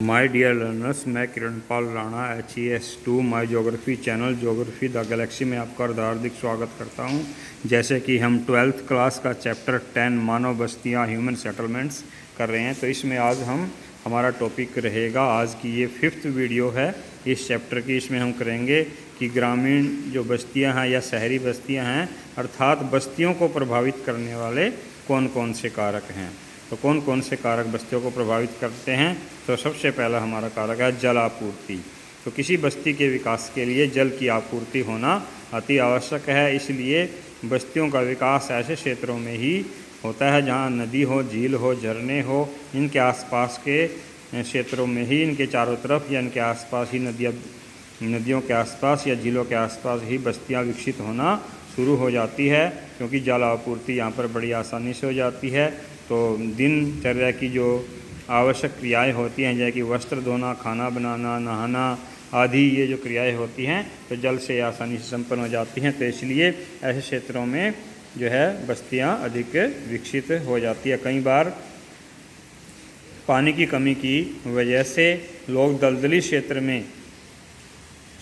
My dear learners, मैं Kiranpal Rana HES2 my geography channel geography the Galaxy में आपका हार्दिक स्वागत करता हूं। जैसे कि हम 12th क्लास का चैप्टर 10 मानव बस्तियां ह्यूमन सेटलमेंट्स कर रहे हैं, तो इसमें आज हमारा टॉपिक रहेगा, आज की ये 5th वीडियो है इस चैप्टर की। इसमें हम करेंगे कि ग्रामीण जो बस्तियाँ हैं या शहरी बस्तियाँ हैं, अर्थात बस्तियों को प्रभावित करने वाले कौन कौन से कारक हैं। तो कौन कौन से कारक बस्तियों को प्रभावित करते हैं। तो सबसे पहला हमारा कारक है जल आपूर्ति। तो किसी बस्ती के विकास के लिए जल की आपूर्ति होना अति आवश्यक है। इसलिए बस्तियों का विकास ऐसे क्षेत्रों में ही होता है जहां नदी हो, झील हो, झरने हो। इनके आसपास के क्षेत्रों में ही, इनके चारों तरफ या इनके आसपास ही नदियों के आसपास या झीलों के आसपास ही बस्तियां विकसित होना शुरू हो जाती है, क्योंकि जल आपूर्ति यहाँ पर बड़ी आसानी से हो जाती है। तो दिनचर्या की जो आवश्यक क्रियाएं होती हैं, जैसे कि वस्त्र धोना, खाना बनाना, नहाना आदि, ये जो क्रियाएं होती हैं तो जल से आसानी से संपन्न हो जाती हैं। तो इसलिए ऐसे क्षेत्रों में जो है बस्तियां अधिक विकसित हो जाती है। कई बार पानी की कमी की वजह से लोग दलदली क्षेत्र में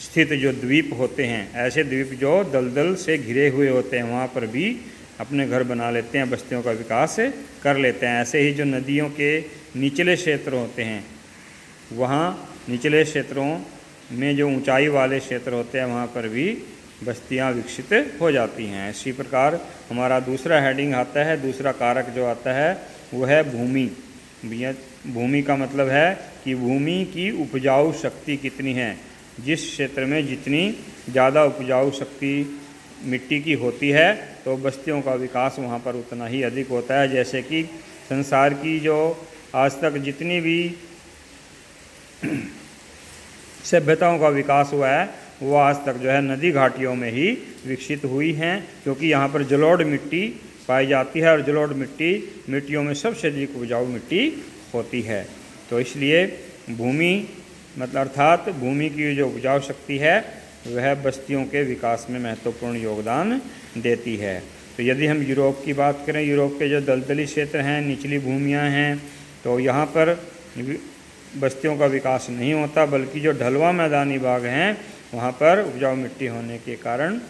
स्थित जो द्वीप होते हैं, ऐसे द्वीप जो दलदल से घिरे हुए होते हैं, वहाँ पर भी अपने घर बना लेते हैं, बस्तियों का विकास कर लेते हैं। ऐसे ही जो नदियों के निचले क्षेत्र होते हैं, वहाँ निचले क्षेत्रों में जो ऊंचाई वाले क्षेत्र होते हैं, वहाँ पर भी बस्तियाँ विकसित हो जाती हैं। इसी प्रकार हमारा दूसरा हेडिंग आता है, दूसरा कारक जो आता है वो है भूमि। भूमि का मतलब है कि भूमि की उपजाऊ शक्ति कितनी है। जिस क्षेत्र में जितनी ज़्यादा उपजाऊ शक्ति मिट्टी की होती है, तो बस्तियों का विकास वहाँ पर उतना ही अधिक होता है। जैसे कि संसार की जो आज तक जितनी भी सभ्यताओं का विकास हुआ है, वो आज तक जो है नदी घाटियों में ही विकसित हुई हैं, क्योंकि यहाँ पर जलोढ़ मिट्टी पाई जाती है और जलोढ़ मिट्टियों में सबसे अधिक उपजाऊ मिट्टी होती है। तो इसलिए भूमि मतलब अर्थात भूमि की जो उपजाऊ शक्ति है वह बस्तियों के विकास में महत्वपूर्ण योगदान देती है। तो यदि हम यूरोप की बात करें, यूरोप के जो दलदली क्षेत्र हैं, निचली भूमियां हैं, तो यहाँ पर बस्तियों का विकास नहीं होता, बल्कि जो ढलवा मैदानी भाग हैं वहाँ पर उपजाऊ मिट्टी होने के कारण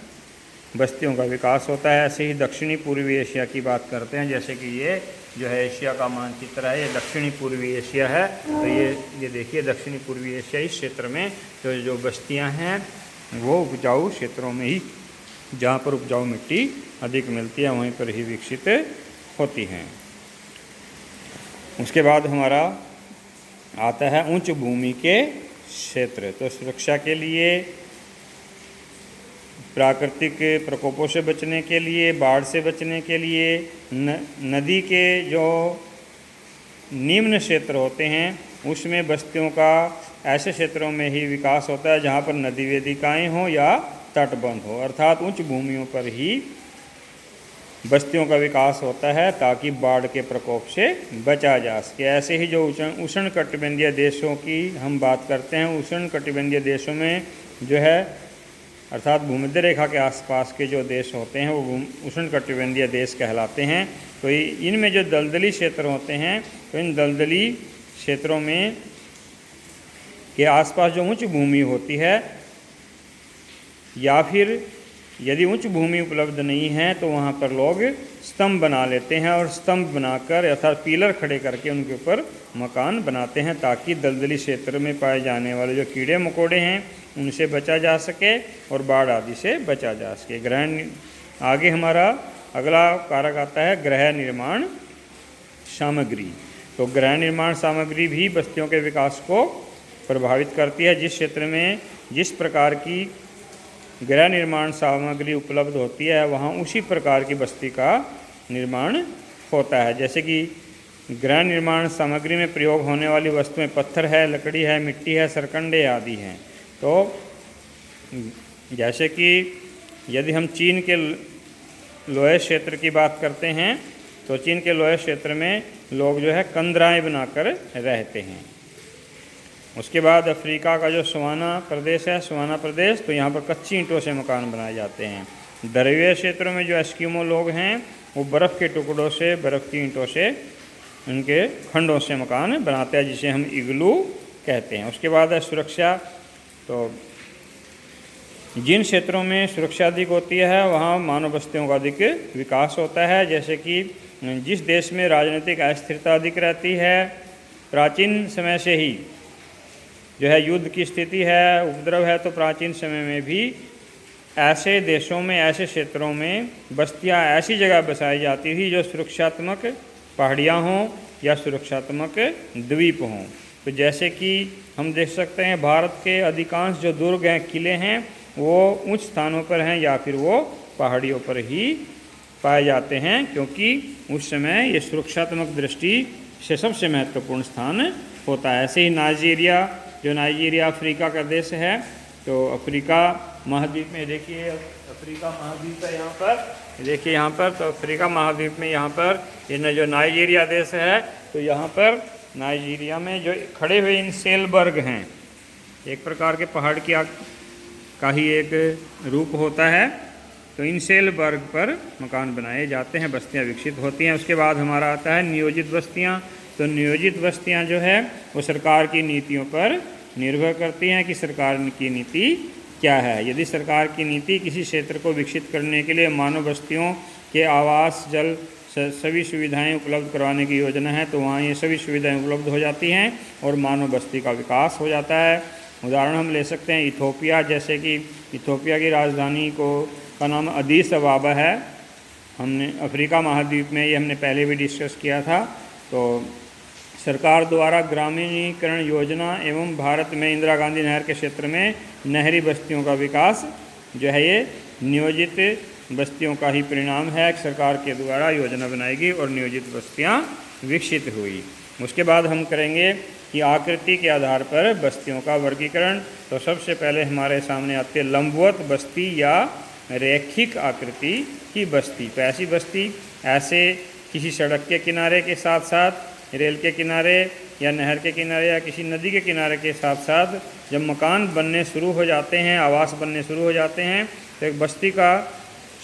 बस्तियों का विकास होता है। ऐसे ही दक्षिणी पूर्वी एशिया की बात करते हैं, जैसे कि ये जो है एशिया का मानचित्र है, ये दक्षिणी पूर्वी एशिया है। तो ये देखिए दक्षिणी पूर्वी एशिया इस क्षेत्र में जो बस्तियां हैं वो उपजाऊ क्षेत्रों में ही, जहाँ पर उपजाऊ मिट्टी अधिक मिलती है, वहीं पर ही विकसित होती हैं। उसके बाद हमारा आता है उच्च भूमि के क्षेत्र। तो सुरक्षा के लिए, प्राकृतिक प्रकोपों से बचने के लिए, बाढ़ से बचने के लिए, नदी के जो निम्न क्षेत्र होते हैं उसमें बस्तियों का ऐसे क्षेत्रों में ही विकास होता है जहाँ पर नदी वेदिकाएँ हों या तटबंध हो, अर्थात उच्च भूमियों पर ही बस्तियों का विकास होता है ताकि बाढ़ के प्रकोप से बचा जा सके। ऐसे ही जो उष्ण कटिबंधीय देशों की हम बात करते हैं, उष्ण कटिबंधीय देशों में जो है अर्थात भूमध्य रेखा के आसपास के जो देश होते हैं वो उष्ण कटिबंधीय देश कहलाते हैं। तो इनमें जो दलदली क्षेत्र होते हैं, तो इन दलदली क्षेत्रों में के आसपास जो उच्च भूमि होती है, या फिर यदि उच्च भूमि उपलब्ध नहीं है तो वहाँ पर लोग स्तंभ बना लेते हैं, और स्तंभ बनाकर अर्थात पिलर खड़े करके उनके ऊपर मकान बनाते हैं, ताकि दलदली क्षेत्र में पाए जाने वाले जो कीड़े मकोड़े हैं उनसे बचा जा सके और बाढ़ आदि से बचा जा सके। आगे हमारा अगला कारक आता है गृह निर्माण सामग्री। तो गृह निर्माण सामग्री भी बस्तियों के विकास को प्रभावित करती है। जिस क्षेत्र में जिस प्रकार की गृह निर्माण सामग्री उपलब्ध होती है, वहाँ उसी प्रकार की बस्ती का निर्माण होता है। जैसे कि गृह निर्माण सामग्री में प्रयोग होने वाली वस्तुएं पत्थर है, लकड़ी है, मिट्टी है, सरकंडे आदि हैं। तो जैसे कि यदि हम चीन के लोहे क्षेत्र की बात करते हैं, तो चीन के लोहे क्षेत्र में लोग जो है कंदराएँ बनाकर रहते हैं। उसके बाद अफ्रीका का जो सवाना प्रदेश है, सवाना प्रदेश, तो यहाँ पर कच्ची ईंटों से मकान बनाए जाते हैं। द्रवीय क्षेत्रों में जो एस्किमो लोग हैं वो बर्फ़ के टुकड़ों से, बर्फ़ की ईंटों से, उनके खंडों से मकान बनाते हैं, जिसे हम इग्लू कहते हैं। उसके बाद है सुरक्षा। तो जिन क्षेत्रों में सुरक्षा अधिक होती है वहाँ मानव बस्तियों का अधिक विकास होता है। जैसे कि जिस देश में राजनीतिक अस्थिरता अधिक रहती है, प्राचीन समय से ही जो है युद्ध की स्थिति है, उपद्रव है, तो प्राचीन समय में भी ऐसे देशों में, ऐसे क्षेत्रों में बस्तियां ऐसी जगह बसाई जाती थी जो सुरक्षात्मक पहाड़ियाँ हों या सुरक्षात्मक द्वीप हों। तो जैसे कि हम देख सकते हैं भारत के अधिकांश जो दुर्ग हैं, किले हैं, वो उच्च स्थानों पर हैं या फिर वो पहाड़ियों पर ही पाए जाते हैं, क्योंकि उस समय ये सुरक्षात्मक दृष्टि से सबसे महत्वपूर्ण स्थान होता है। ऐसे ही नाइजीरिया अफ्रीका का देश है। तो अफ्रीका महाद्वीप में देखिए, अफ्रीका महाद्वीप है यहाँ पर, देखिए यहाँ पर, तो अफ्रीका महाद्वीप में यहाँ पर ये जो नाइजीरिया देश है, तो यहाँ पर नाइजीरिया में जो खड़े हुए इन सेलबर्ग हैं, एक प्रकार के पहाड़ का ही एक रूप होता है। तो इन सेलबर्ग पर मकान बनाए जाते हैं, बस्तियाँ विकसित होती हैं। उसके बाद हमारा आता है नियोजित बस्तियाँ। तो नियोजित बस्तियाँ जो है वो सरकार की नीतियों पर निर्भर करती हैं कि सरकार की नीति क्या है। यदि सरकार की नीति किसी क्षेत्र को विकसित करने के लिए मानव बस्तियों के आवास, जल, सभी सुविधाएं उपलब्ध करवाने की योजना है, तो वहाँ ये सभी सुविधाएं उपलब्ध हो जाती हैं और मानव बस्ती का विकास हो जाता है। उदाहरण हम ले सकते हैं इथोपिया, जैसे कि इथोपिया की राजधानी का नाम अदीस अबाबा है। हमने अफ्रीका महाद्वीप में, ये हमने पहले भी डिस्कस किया था। तो सरकार द्वारा ग्रामीणीकरण योजना एवं भारत में इंदिरा गांधी नहर के क्षेत्र में नहरी बस्तियों का विकास जो है ये नियोजित बस्तियों का ही परिणाम है। सरकार के द्वारा योजना बनाई गई और नियोजित बस्तियां विकसित हुई। उसके बाद हम करेंगे कि आकृति के आधार पर बस्तियों का वर्गीकरण। तो सबसे पहले हमारे सामने आती है लंबवत बस्ती या रैखिक आकृति की बस्ती। तो ऐसी बस्ती ऐसे किसी सड़क के किनारे के साथ साथ, रेल के किनारे या नहर के किनारे या किसी नदी के किनारे के साथ साथ जब मकान बनने शुरू हो जाते हैं, आवास बनने शुरू हो जाते हैं, तो एक बस्ती का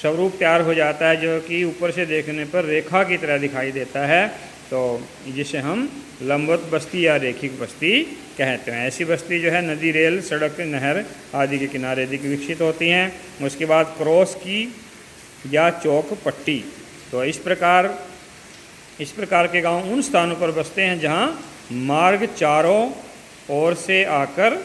स्वरूप तैयार हो जाता है जो कि ऊपर से देखने पर रेखा की तरह दिखाई देता है। तो जिसे हम लंबवत बस्ती या रेखिक बस्ती कहते हैं। ऐसी बस्ती जो है नदी, रेल, सड़क, नहर आदि के किनारे अधिक विकसित होती हैं। उसके बाद क्रॉस की या चौक पट्टी। तो इस प्रकार के गांव उन स्थानों पर बसते हैं जहां मार्ग चारों ओर से आकर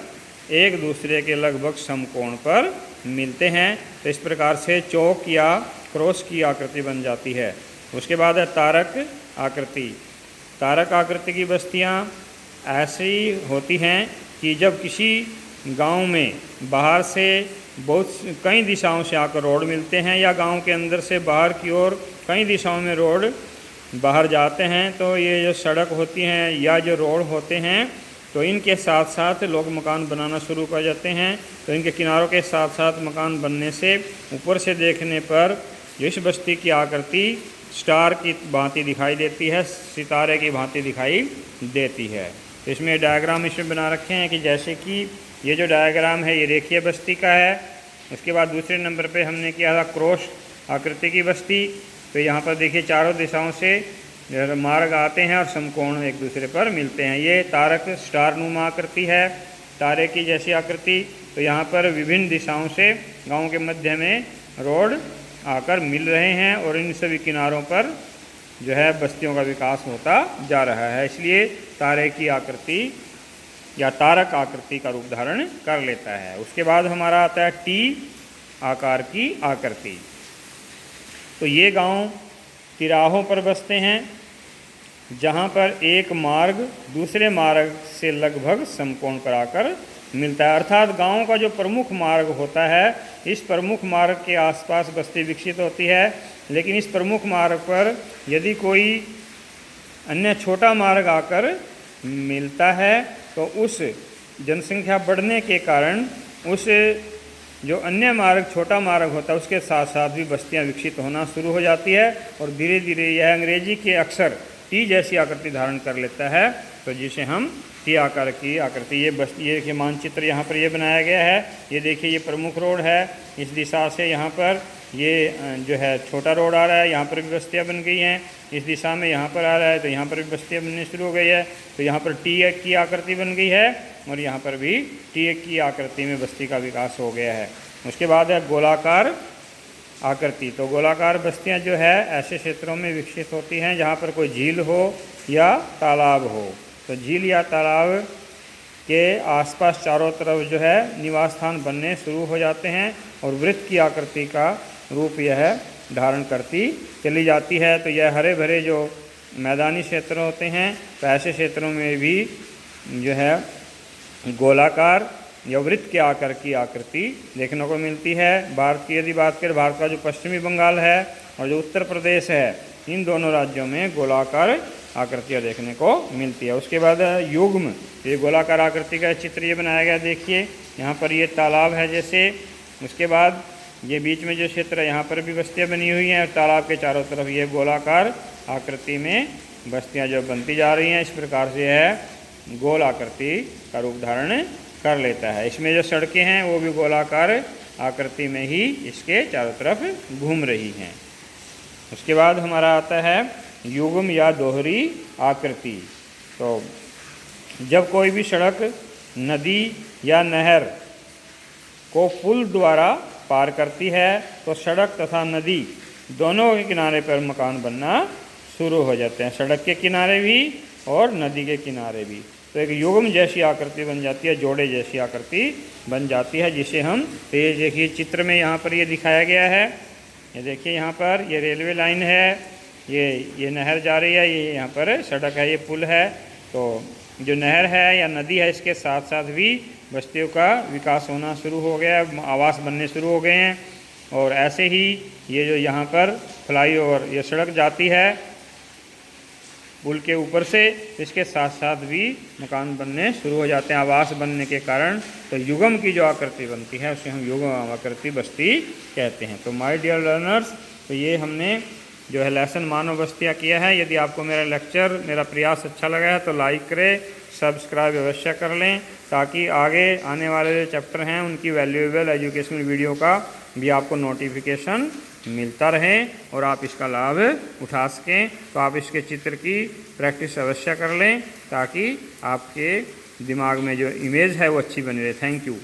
एक दूसरे के लगभग समकोण पर मिलते हैं। तो इस प्रकार से चौक या क्रॉस की आकृति बन जाती है। उसके बाद है तारक आकृति। तारक आकृति की बस्तियां ऐसी होती हैं कि जब किसी गांव में बाहर से कई दिशाओं से आकर रोड मिलते हैं या गांव के अंदर से बाहर की ओर कई दिशाओं में रोड बाहर जाते हैं, तो ये जो सड़क होती हैं या जो रोड होते हैं, तो इनके साथ साथ लोग मकान बनाना शुरू कर जाते हैं। तो इनके किनारों के साथ साथ मकान बनने से ऊपर से देखने पर इस बस्ती की आकृति स्टार की भांति दिखाई देती है, सितारे की भांति दिखाई देती है। तो इसमें डायग्राम इसमें बना रखे हैं कि जैसे कि ये जो डायग्राम है ये रेखीय बस्ती का है। उसके बाद दूसरे नंबर पे हमने किया था क्रॉस आकृति की बस्ती। तो यहाँ पर देखिए चारों दिशाओं से मार्ग आते हैं और समकोण एक दूसरे पर मिलते हैं। ये तारक स्टार नुमा आकृति है, तारे की जैसी आकृति। तो यहाँ पर विभिन्न दिशाओं से गांव के मध्य में रोड आकर मिल रहे हैं और इन सभी किनारों पर जो है बस्तियों का विकास होता जा रहा है। इसलिए तारे की आकृति या तारक आकृति का रूप धारण कर लेता है। उसके बाद हमारा आता है टी आकार की आकृति। तो ये गांव तिराहों पर बसते हैं जहां पर एक मार्ग दूसरे मार्ग से लगभग समकोण पर आकर मिलता है। अर्थात गांव का जो प्रमुख मार्ग होता है, इस प्रमुख मार्ग के आसपास बस्ती विकसित होती है। लेकिन इस प्रमुख मार्ग पर यदि कोई अन्य छोटा मार्ग आकर मिलता है तो उस जनसंख्या बढ़ने के कारण उस जो अन्य मार्ग, छोटा मार्ग होता है, उसके साथ साथ भी बस्तियां विकसित होना शुरू हो जाती है और धीरे धीरे यह अंग्रेजी के अक्षर टी जैसी आकृति धारण कर लेता है। तो जिसे हम टी आकार की आकृति, ये मानचित्र यहाँ पर ये बनाया गया है। ये देखिए ये प्रमुख रोड है, इस दिशा से यहाँ पर ये जो है छोटा रोड आ रहा है, यहाँ पर भी बस्तियाँ बन गई हैं। इस दिशा में यहाँ पर आ रहा है तो यहाँ पर भी बस्तियाँ बननी शुरू हो गई है। तो यहाँ पर T1 की आकृति बन गई है और यहाँ पर भी T1 की आकृति में बस्ती का विकास हो गया है। उसके बाद है गोलाकार आकृति। तो गोलाकार बस्तियाँ जो है ऐसे क्षेत्रों में विकसित होती हैं जहाँ पर कोई झील हो या तालाब हो। तो झील या तालाब के आसपास चारों तरफ जो है निवास स्थान बनने शुरू हो जाते हैं और वृत्त की आकृति का रूप यह धारण करती चली जाती है। तो यह हरे भरे जो मैदानी क्षेत्र होते हैं तो ऐसे क्षेत्रों में भी जो है गोलाकार या वृत्त के आकार की आकृति देखने को मिलती है। भारत की यदि बात करें, भारत का जो पश्चिमी बंगाल है और जो उत्तर प्रदेश है, इन दोनों राज्यों में गोलाकार आकृतियाँ देखने को मिलती है। उसके बाद युग्म, ये गोलाकार आकृति का चित्र ये बनाया गया, देखिए यहाँ पर ये तालाब है जैसे। उसके बाद ये बीच में जो क्षेत्र है यहाँ पर भी बस्तियाँ बनी हुई हैं और तालाब के चारों तरफ ये गोलाकार आकृति में बस्तियाँ जो बनती जा रही हैं। इस प्रकार से यह गोल आकृति का रूप धारण कर लेता है। इसमें जो सड़कें हैं वो भी गोलाकार आकृति में ही इसके चारों तरफ घूम रही हैं। उसके बाद हमारा आता है युग्म या दोहरी आकृति। तो जब कोई भी सड़क नदी या नहर को पुल द्वारा पार करती है तो सड़क तथा नदी दोनों के किनारे पर मकान बनना शुरू हो जाते हैं, सड़क के किनारे भी और नदी के किनारे भी। तो एक युग्म जैसी आकृति बन जाती है, जोड़े जैसी आकृति बन जाती है, जिसे हम, तो ये देखिए चित्र में यहाँ पर ये दिखाया गया है। ये देखिए यहाँ पर ये रेलवे लाइन है, ये नहर जा रही है, ये यहाँ पर सड़क है, ये पुल है। तो जो नहर है या नदी है इसके साथ साथ भी बस्तियों का विकास होना शुरू हो गया, आवास बनने शुरू हो गए हैं। और ऐसे ही ये जो यहाँ पर फ्लाईओवर ये सड़क जाती है पुल के ऊपर से, इसके साथ साथ भी मकान बनने शुरू हो जाते हैं आवास बनने के कारण। तो युग्म की जो आकृति बनती है उसे हम युग्म आकृति बस्ती कहते हैं। तो माय डियर लर्नर्स, तो ये हमने जो है लेसन मानव बस्तियाँ किया है। यदि आपको मेरा लेक्चर, मेरा प्रयास अच्छा लगा है तो लाइक करें, सब्सक्राइब अवश्य कर लें, ताकि आगे आने वाले जो चैप्टर हैं उनकी वैल्यूएबल एजुकेशनल वीडियो का भी आपको नोटिफिकेशन मिलता रहे और आप इसका लाभ उठा सकें। तो आप इसके चित्र की प्रैक्टिस अवश्य कर लें ताकि आपके दिमाग में जो इमेज है वो अच्छी बनी रहे। Thank you.